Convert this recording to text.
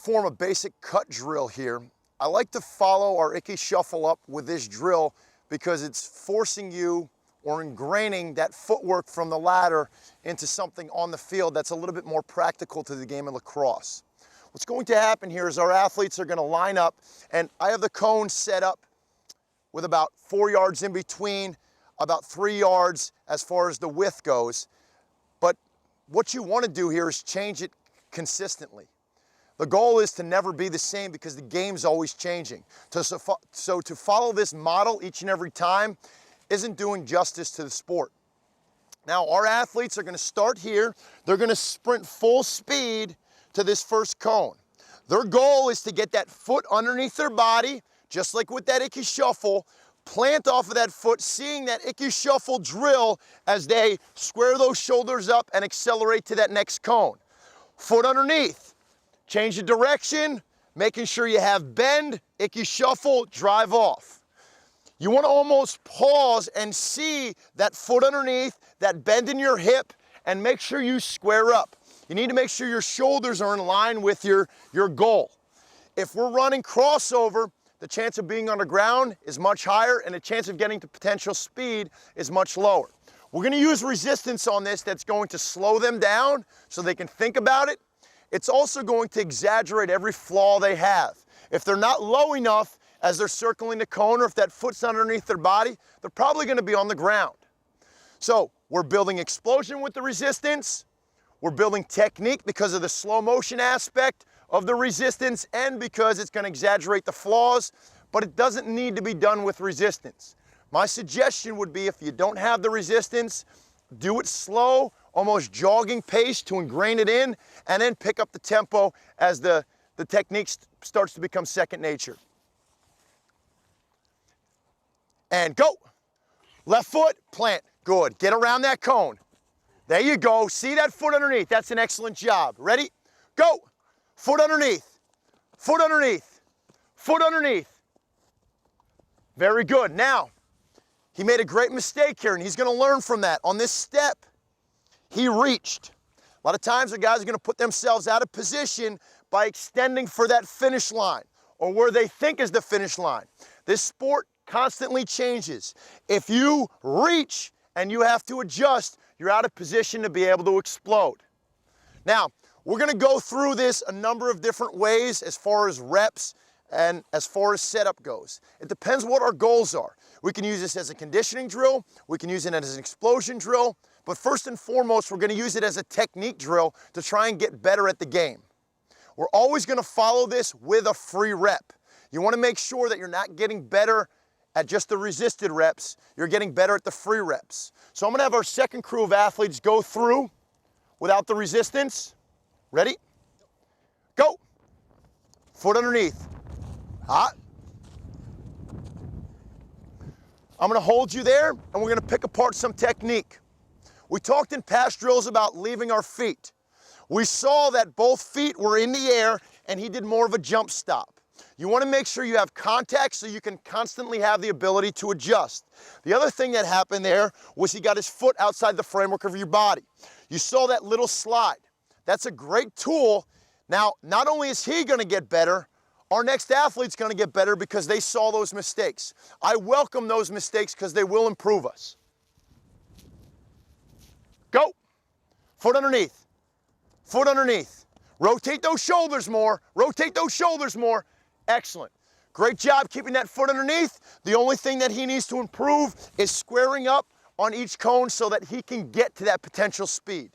perform a basic cut drill here. I like to follow our Icky Shuffle up with this drill because it's forcing you or ingraining that footwork from the ladder into something on the field that's a little bit more practical to the game of lacrosse. What's going to happen here is our athletes are going to line up, and I have the cone set up with about 4 yards in between, about 3 yards as far as the width goes. But what you want to do here is change it consistently. The goal is to never be the same because the game's always changing. So to follow this model each and every time isn't doing justice to the sport. Now, our athletes are going to start here. They're going to sprint full speed to this first cone. Their goal is to get that foot underneath their body, just like with that Icky Shuffle, plant off of that foot, seeing that Icky Shuffle drill as they square those shoulders up and accelerate to that next cone. Foot underneath, change the direction, making sure you have bend, Icky Shuffle, drive off. You want to almost pause and see that foot underneath, that bend in your hip, and make sure you square up. You need to make sure your shoulders are in line with your goal. If we're running crossover, the chance of being on the ground is much higher and the chance of getting to potential speed is much lower. We're going to use resistance on this that's going to slow them down so they can think about it. It's also going to exaggerate every flaw they have. If they're not low enough as they're circling the cone, or if that foot's underneath their body, they're probably going to be on the ground. So we're building explosion with the resistance. We're building technique because of the slow motion aspect of the resistance and because it's going to exaggerate the flaws, but it doesn't need to be done with resistance. My suggestion would be, if you don't have the resistance, do it slow, almost jogging pace to ingrain it in, and then pick up the tempo as the technique starts to become second nature. And go. Left foot, plant. Good. Get around that cone. There you go. See that foot underneath. That's an excellent job. Ready? Go. Foot underneath. Foot underneath. Foot underneath. Very good. Now, he made a great mistake here, and he's going to learn from that. On this step, he reached. A lot of times the guys are going to put themselves out of position by extending for that finish line or where they think is the finish line. This sport constantly changes. If you reach and you have to adjust, you're out of position to be able to explode. Now, we're going to go through this a number of different ways as far as reps and as far as setup goes. It depends what our goals are. We can use this as a conditioning drill, we can use it as an explosion drill, but first and foremost, we're going to use it as a technique drill to try and get better at the game. We're always going to follow this with a free rep. You want to make sure that you're not getting better at just the resisted reps, you're getting better at the free reps. So I'm going to have our second crew of athletes go through without the resistance. Ready? Go. Foot underneath. Hot. I'm going to hold you there, and we're going to pick apart some technique. We talked in past drills about leaving our feet. We saw that both feet were in the air, and he did more of a jump stop. You want to make sure you have contact so you can constantly have the ability to adjust. The other thing that happened there was he got his foot outside the framework of your body. You saw that little slide. That's a great tool. Now, not only is he going to get better, our next athlete's going to get better because they saw those mistakes. I welcome those mistakes because they will improve us. Go. Foot underneath. Foot underneath. Rotate those shoulders more. Rotate those shoulders more. Excellent. Great job keeping that foot underneath. The only thing that he needs to improve is squaring up on each cone so that he can get to that potential speed.